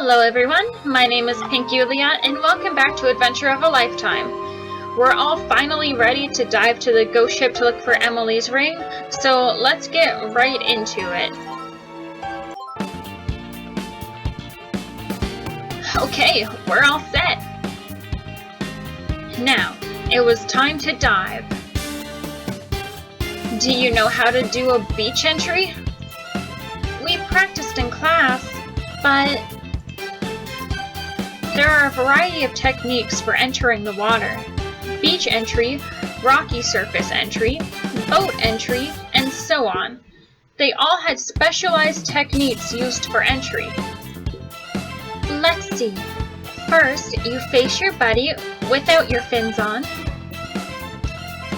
Hello everyone, my name is Pink Yulia and welcome back to Adventure of a Lifetime. We're all finally ready to dive to the ghost ship to look for Emily's ring, so let's get right into it. Okay, we're all set. Now, it was time to dive. Do you know how to do a beach entry? We practiced in class, but there are a variety of techniques for entering the water. Beach entry, rocky surface entry, boat entry, and so on. They all had specialized techniques used for entry. Let's see. First, you face your buddy without your fins on.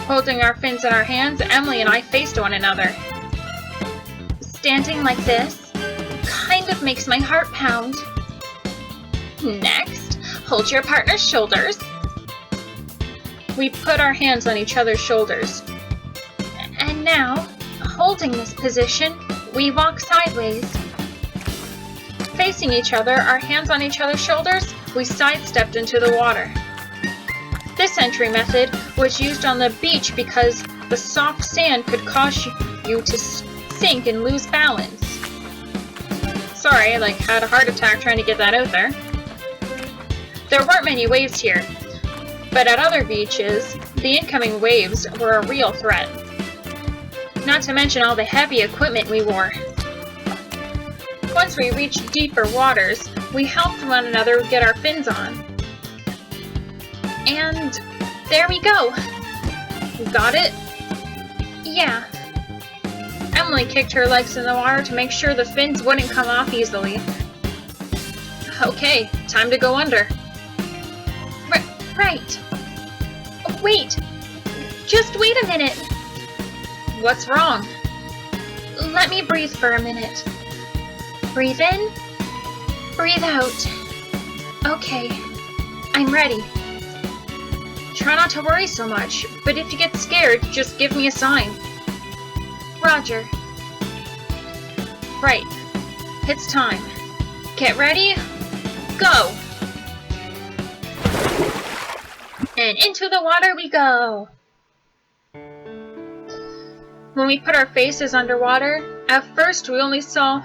Holding our fins in our hands, Emily and I faced one another. Standing like this kind of makes my heart pound. Next, hold your partner's shoulders. We put our hands on each other's shoulders. And now, holding this position, we walk sideways. Facing each other, our hands on each other's shoulders, we sidestepped into the water. This entry method was used on the beach because the soft sand could cause you to sink and lose balance. Sorry, I had a heart attack trying to get that out there. There weren't many waves here, but at other beaches, the incoming waves were a real threat. Not to mention all the heavy equipment we wore. Once we reached deeper waters, we helped one another get our fins on. And there we go! Got it? Yeah. Emily kicked her legs in the water to make sure the fins wouldn't come off easily. Okay, time to go under. Right. Wait! Just wait a minute! What's wrong? Let me breathe for a minute. Breathe in. Breathe out. Okay. I'm ready. Try not to worry so much, but if you get scared, just give me a sign. Roger. Right. It's time. Get ready. Go! And into the water we go! When we put our faces underwater, at first we only saw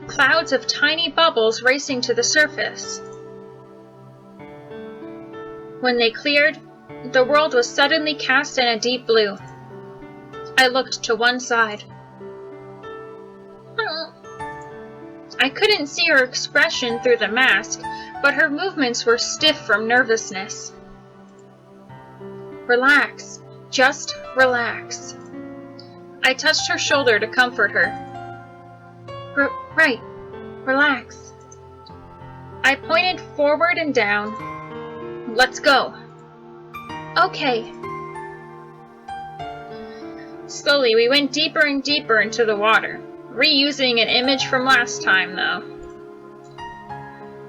clouds of tiny bubbles racing to the surface. When they cleared, the world was suddenly cast in a deep blue. I looked to one side. I couldn't see her expression through the mask, but her movements were stiff from nervousness. Relax. Just relax. I touched her shoulder to comfort her. Right. Relax. I pointed forward and down. Let's go. Okay. Slowly, we went deeper and deeper into the water, reusing an image from last time, though.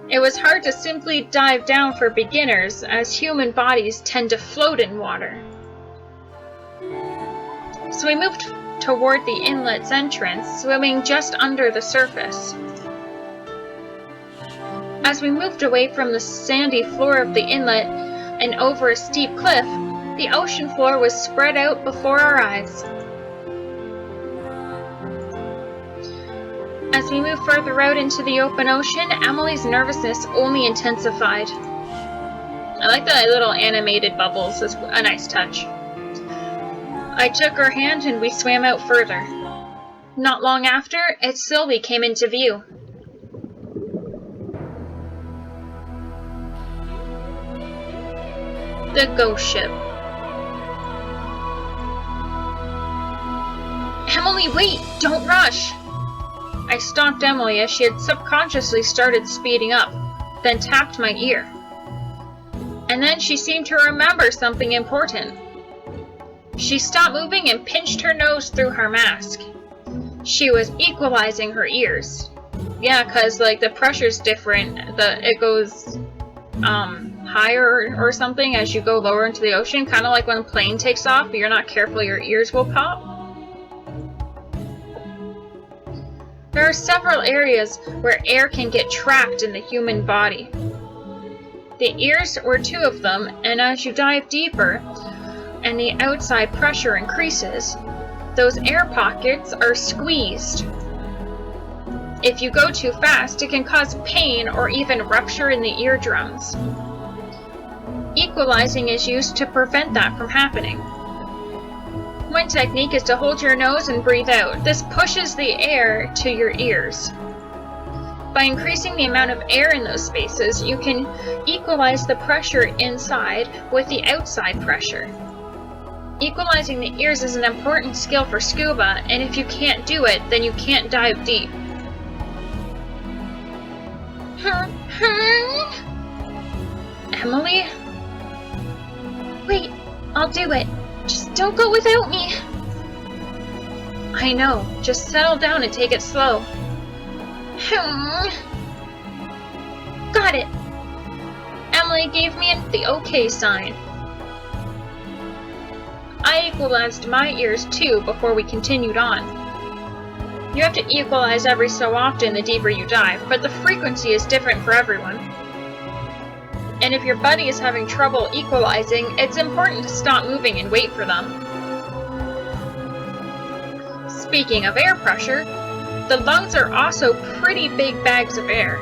It was hard to simply dive down for beginners, as human bodies tend to float in water. So we moved toward the inlet's entrance, swimming just under the surface. As we moved away from the sandy floor of the inlet and over a steep cliff, the ocean floor was spread out before our eyes. As we moved further out into the open ocean, Emily's nervousness only intensified. I like the little animated bubbles, it's a nice touch. I took her hand and we swam out further. Not long after, it slowly came into view. The ghost ship. Emily, wait! Don't rush! I stopped Emily as she had subconsciously started speeding up, then tapped my ear. And then she seemed to remember something important. She stopped moving and pinched her nose through her mask. She was equalizing her ears. Yeah, cause the pressure's different. It goes higher or something as you go lower into the ocean, kind of like when a plane takes off, but you're not careful, your ears will pop. There are several areas where air can get trapped in the human body. The ears were two of them, and as you dive deeper and the outside pressure increases, those air pockets are squeezed. If you go too fast, it can cause pain or even rupture in the eardrums. Equalizing is used to prevent that from happening. One technique is to hold your nose and breathe out. This pushes the air to your ears. By increasing the amount of air in those spaces, you can equalize the pressure inside with the outside pressure. Equalizing the ears is an important skill for scuba, and if you can't do it, then you can't dive deep. Emily? Wait, I'll do it. Just don't go without me. I know. Just settle down and take it slow. Got it. Emily gave me the OK sign. I equalized my ears too before we continued on. You have to equalize every so often the deeper you dive, but the frequency is different for everyone. And if your buddy is having trouble equalizing, it's important to stop moving and wait for them. Speaking of air pressure, the lungs are also pretty big bags of air.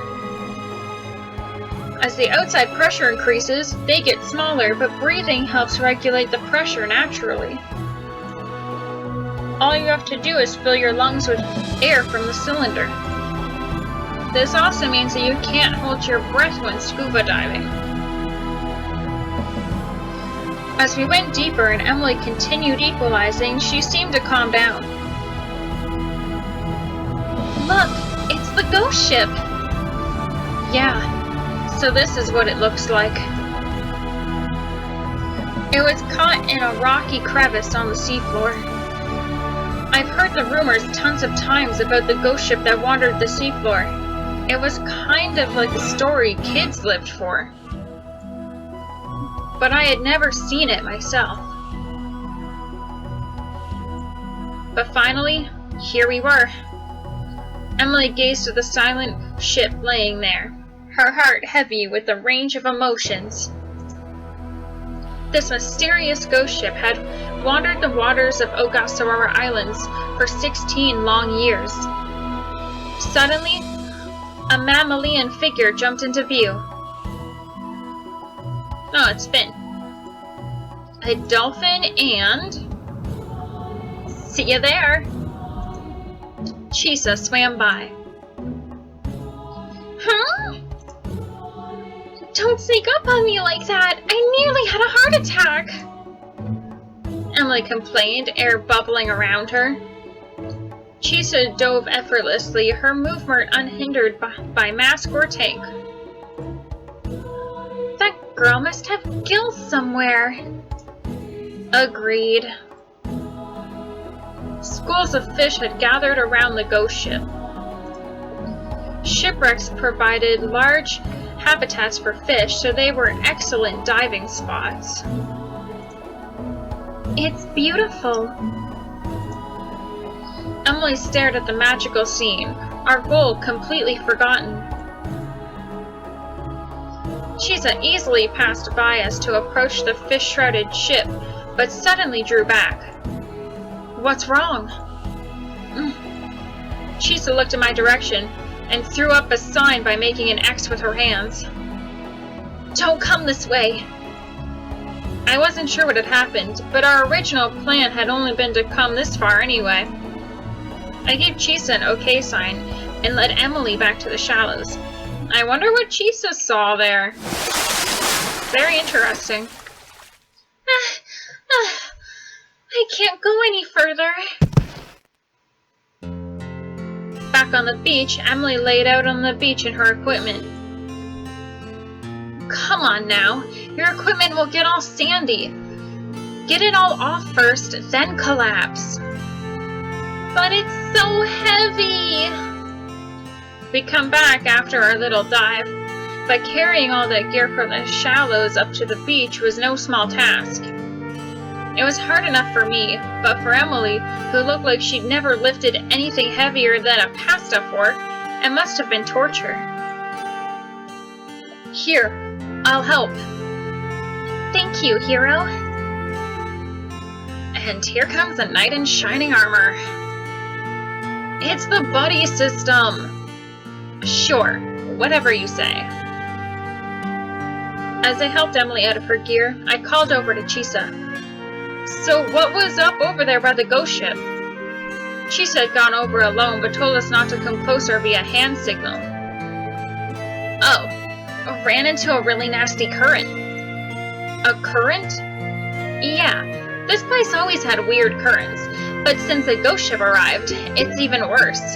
As the outside pressure increases, they get smaller, but breathing helps regulate the pressure naturally. All you have to do is fill your lungs with air from the cylinder. This also means that you can't hold your breath when scuba diving. As we went deeper and Emily continued equalizing, she seemed to calm down. Look, it's the ghost ship! Yeah, so this is what it looks like. It was caught in a rocky crevice on the seafloor. I've heard the rumors tons of times about the ghost ship that wandered the seafloor. It was kind of like a story kids lived for. But I had never seen it myself. But finally, here we were. Emily gazed at the silent ship laying there, her heart heavy with a range of emotions. This mysterious ghost ship had wandered the waters of Ogasawara Islands for 16 long years. Suddenly, a mammalian figure jumped into view. Oh, it's Finn. A dolphin and... See you there! Chisa swam by. Huh? Don't sneak up on me like that! I nearly had a heart attack! Emily complained, air bubbling around her. Chisa dove effortlessly, her movement unhindered by mask or tank. That girl must have gills somewhere. Agreed. Schools of fish had gathered around the ghost ship. Shipwrecks provided large habitats for fish, so they were excellent diving spots. It's beautiful. Emily stared at the magical scene, our goal completely forgotten. Chisa easily passed by us to approach the fish-shrouded ship, but suddenly drew back. What's wrong? Chisa looked in my direction and threw up a sign by making an X with her hands. Don't come this way! I wasn't sure what had happened, but our original plan had only been to come this far anyway. I gave Chisa an OK sign and led Emily back to the shallows. I wonder what Chisa saw there. Very interesting. I can't go any further. Back on the beach, Emily laid out on the beach in her equipment. Come on now, your equipment will get all sandy. Get it all off first, then collapse. But it's so heavy! We come back after our little dive, but carrying all the gear from the shallows up to the beach was no small task. It was hard enough for me, but for Emily, who looked like she'd never lifted anything heavier than a pasta fork, it must have been torture. Here, I'll help. Thank you, hero. And here comes a knight in shining armor. It's the buddy system. Sure, whatever you say. As I helped Emily out of her gear, I called over to Chisa. So what was up over there by the ghost ship? Chisa had gone over alone, but told us not to come closer via hand signal. Oh, I ran into a really nasty current. A current? Yeah, this place always had weird currents, but since the ghost ship arrived, it's even worse.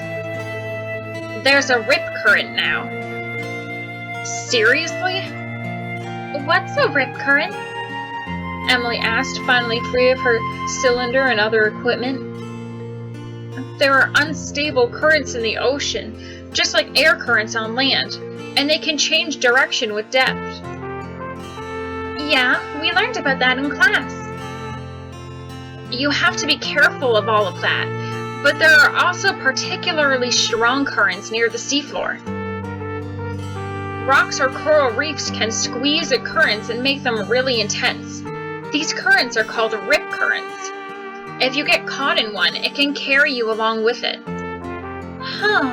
There's a rip current now. Seriously? What's a rip current? Emily asked, finally free of her cylinder and other equipment. There are unstable currents in the ocean, just like air currents on land, and they can change direction with depth. Yeah, we learned about that in class. You have to be careful of all of that, but there are also particularly strong currents near the seafloor. Rocks or coral reefs can squeeze the currents and make them really intense. These currents are called rip currents. If you get caught in one, it can carry you along with it. Huh.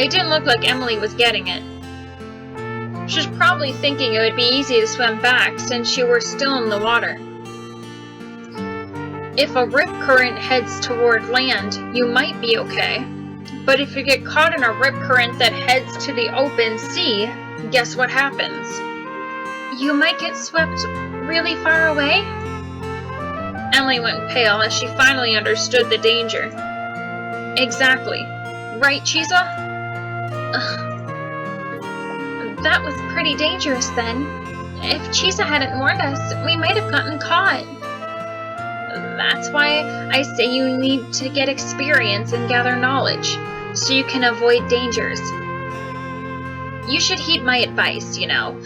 It didn't look like Emily was getting it. She was probably thinking it would be easy to swim back since you were still in the water. If a rip current heads toward land, you might be okay. But if you get caught in a rip current that heads to the open sea, guess what happens? You might get swept really far away? Emily went pale as she finally understood the danger. Exactly. Right, Chisa? That was pretty dangerous then. If Chisa hadn't warned us, we might have gotten caught. That's why I say you need to get experience and gather knowledge, so you can avoid dangers. You should heed my advice, you know.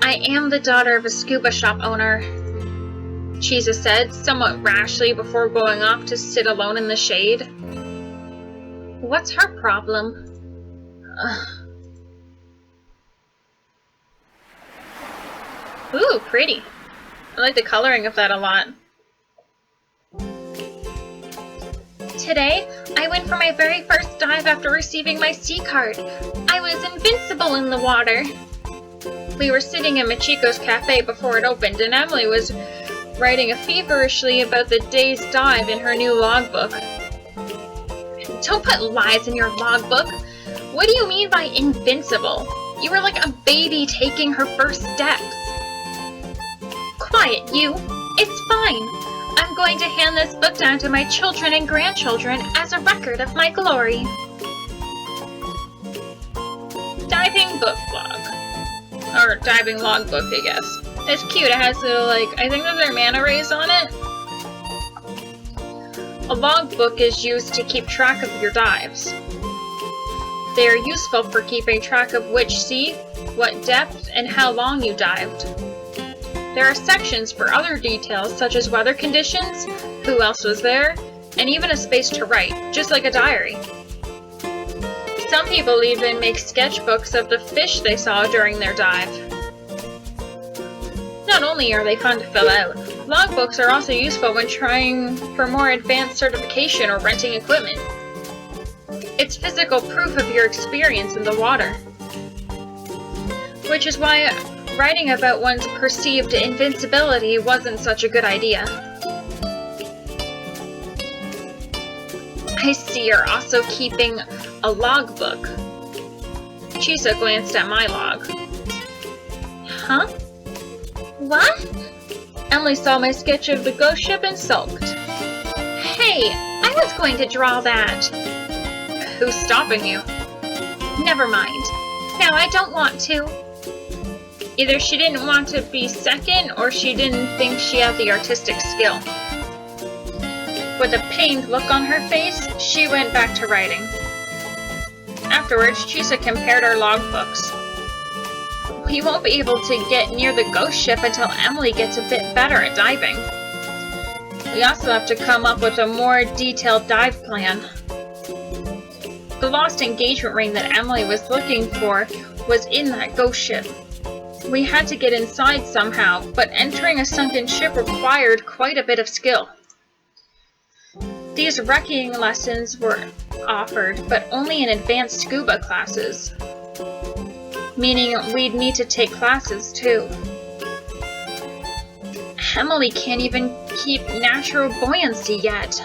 I am the daughter of a scuba shop owner, Chisa said, somewhat rashly before going off to sit alone in the shade. What's her problem? Ooh, pretty. I like the coloring of that a lot. Today, I went for my very first dive after receiving my C card. I was invincible in the water. We were sitting in Machiko's cafe before it opened, and Emily was writing feverishly about the day's dive in her new logbook. Don't put lies in your logbook. What do you mean by invincible? You were like a baby taking her first steps. Quiet, you. It's fine. I'm going to hand this book down to my children and grandchildren as a record of my glory. Diving book log. Or diving logbook, I guess. It's cute. It has the, I think those are manta rays on it. A logbook is used to keep track of your dives. They are useful for keeping track of which sea, what depth, and how long you dived. There are sections for other details such as weather conditions, who else was there, and even a space to write, just like a diary. Some people even make sketchbooks of the fish they saw during their dive. Not only are they fun to fill out, logbooks are also useful when trying for more advanced certification or renting equipment. It's physical proof of your experience in the water. Which is why writing about one's perceived invincibility wasn't such a good idea. I see you're also keeping a logbook. Chisa glanced at my log. Huh? What? Emily saw my sketch of the ghost ship and sulked. Hey, I was going to draw that. Who's stopping you? Never mind. Now I don't want to. Either she didn't want to be second, or she didn't think she had the artistic skill. With a pained look on her face, she went back to writing. Afterwards, Chisa compared our logbooks. We won't be able to get near the ghost ship until Emily gets a bit better at diving. We also have to come up with a more detailed dive plan. The lost engagement ring that Emily was looking for was in that ghost ship. We had to get inside somehow, but entering a sunken ship required quite a bit of skill. These wrecking lessons were offered, but only in advanced scuba classes, meaning we'd need to take classes too. Emily can't even keep natural buoyancy yet.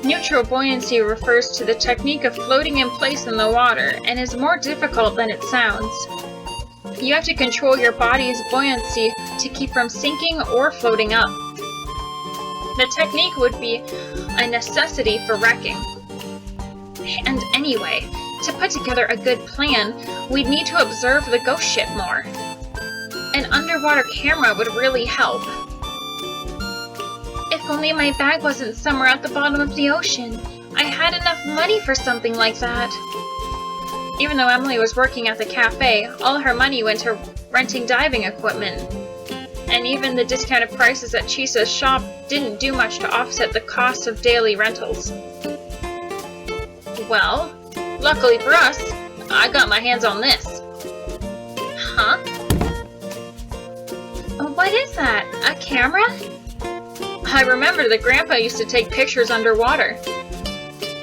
Neutral buoyancy refers to the technique of floating in place in the water and is more difficult than it sounds. You have to control your body's buoyancy to keep from sinking or floating up. The technique would be a necessity for wrecking. And anyway, to put together a good plan, we'd need to observe the ghost ship more. An underwater camera would really help. If only my bag wasn't somewhere at the bottom of the ocean. I had enough money for something like that. Even though Emily was working at the cafe, all her money went to renting diving equipment. And even the discounted prices at Chisa's shop didn't do much to offset the cost of daily rentals. Well, luckily for us, I got my hands on this. Huh? What is that? A camera? I remember that Grandpa used to take pictures underwater.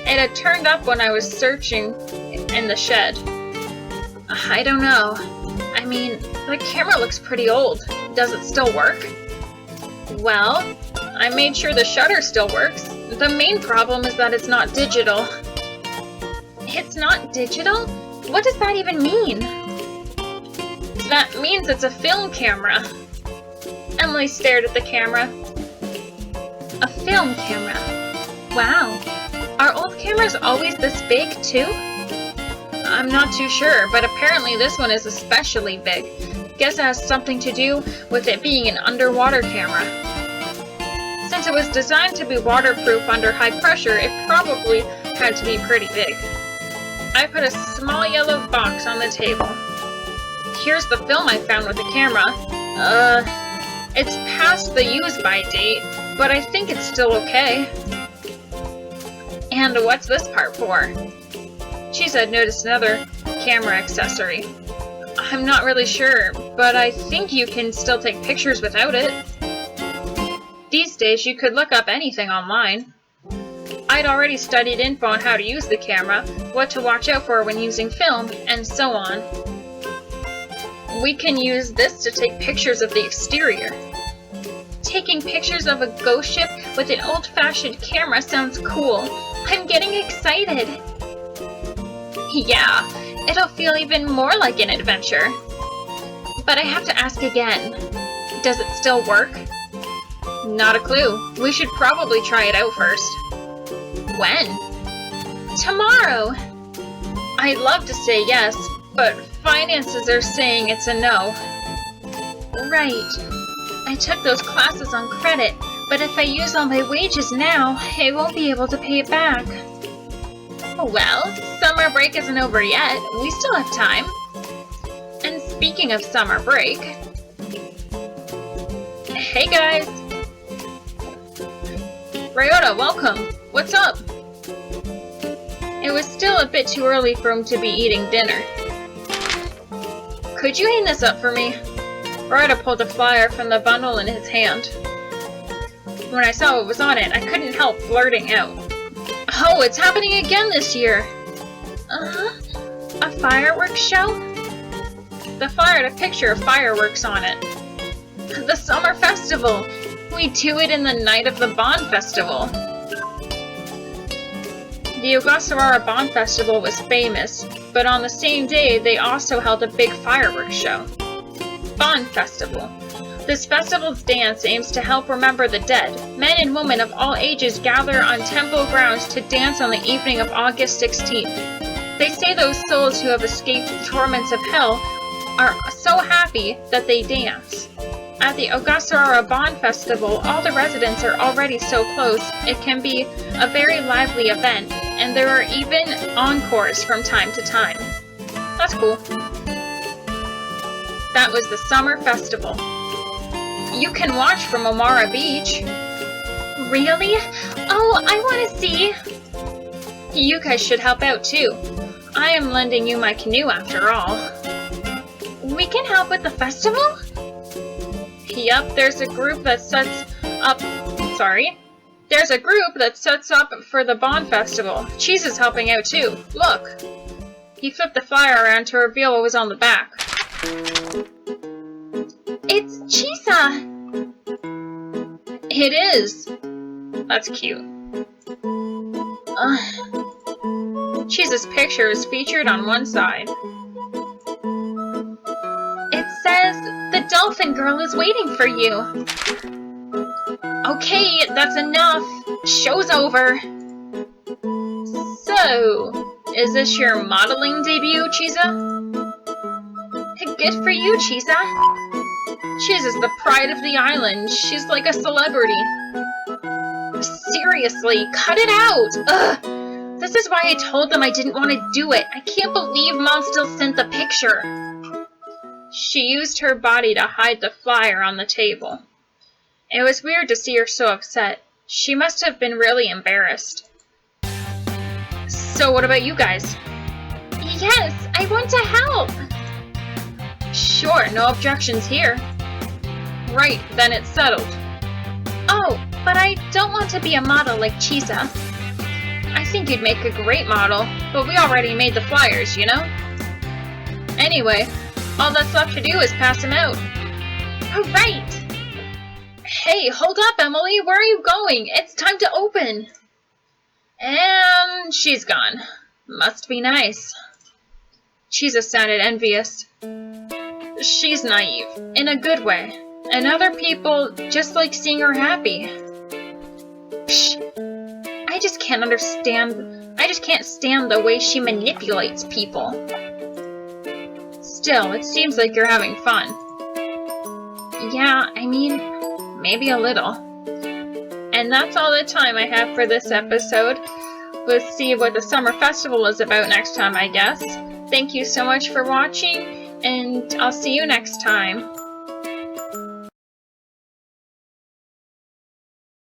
It had turned up when I was searching in the shed. I don't know. I mean, the camera looks pretty old. Does it still work? Well, I made sure the shutter still works. The main problem is that it's not digital. It's not digital? What does that even mean? That means it's a film camera. Emily stared at the camera. A film camera. Wow. Are old cameras always this big, too? I'm not too sure, but apparently this one is especially big. Guess it has something to do with it being an underwater camera. Since it was designed to be waterproof under high pressure, it probably had to be pretty big. I put a small yellow box on the table. Here's the film I found with the camera. It's past the use-by date, but I think it's still okay. And what's this part for? Chisa had noticed another camera accessory. I'm not really sure, but I think you can still take pictures without it. These days, you could look up anything online. I'd already studied info on how to use the camera, what to watch out for when using film, and so on. We can use this to take pictures of the exterior. Taking pictures of a ghost ship with an old-fashioned camera sounds cool. I'm getting excited. Yeah, it'll feel even more like an adventure. But I have to ask again. Does it still work? Not a clue. We should probably try it out first. When? Tomorrow! I'd love to say yes, but finances are saying it's a no. Right. I took those classes on credit, but if I use all my wages now, I won't be able to pay it back. Well, summer break isn't over yet. We still have time. And speaking of summer break... Hey guys! Ryota, welcome! What's up? It was still a bit too early for him to be eating dinner. Could you hang this up for me? Ryota pulled a flyer from the bundle in his hand. When I saw what was on it, I couldn't help blurting out. Oh, it's happening again this year! A fireworks show? The flyer had a picture of fireworks on it. The summer festival! We do it in the night of the Bond Festival. The Ogasawara Bond Festival was famous, but on the same day they also held a big fireworks show. Bond Festival. This festival's dance aims to help remember the dead. Men and women of all ages gather on temple grounds to dance on the evening of August 16th. They say those souls who have escaped the torments of hell are so happy that they dance. At the Ogasawara Bond Festival, all the residents are already so close, it can be a very lively event, and there are even encores from time to time. That's cool. That was the summer festival. You can watch from Omara Beach. Really? Oh, I want to see. You guys should help out too. I am lending you my canoe after all. We can help with the festival? Yup, there's a group that sets up for the Bond Festival. Cheese is helping out too. Look. He flipped the flyer around to reveal what was on the back. It's Chisa! It is. That's cute. Cheese's picture is featured on one side. It says, the dolphin girl is waiting for you. Okay, that's enough. Show's over. So, is this your modeling debut, Chisa? Good for you, Chisa. Cheese is the pride of the island. She's like a celebrity. Seriously, cut it out! Ugh! This is why I told them I didn't want to do it. I can't believe Mom still sent the picture. She used her body to hide the flyer on the table. It was weird to see her so upset. She must have been really embarrassed. So what about you guys? Yes, I want to help. Sure, no objections here. Right, then it's settled. Oh, but I don't want to be a model like Chisa. I think you'd make a great model, but we already made the flyers, you know? Anyway, all that's left to do is pass them out. Oh, right! Hey, hold up, Emily! Where are you going? It's time to open! And she's gone. Must be nice. Chisa sounded envious. She's naive, in a good way, and other people just like seeing her happy. Psh! I just can't stand the way she manipulates people. Still, it seems like you're having fun. Yeah, I mean, maybe a little. And that's all the time I have for this episode. We'll see what the summer festival is about next time, I guess. Thank you so much for watching, and I'll see you next time.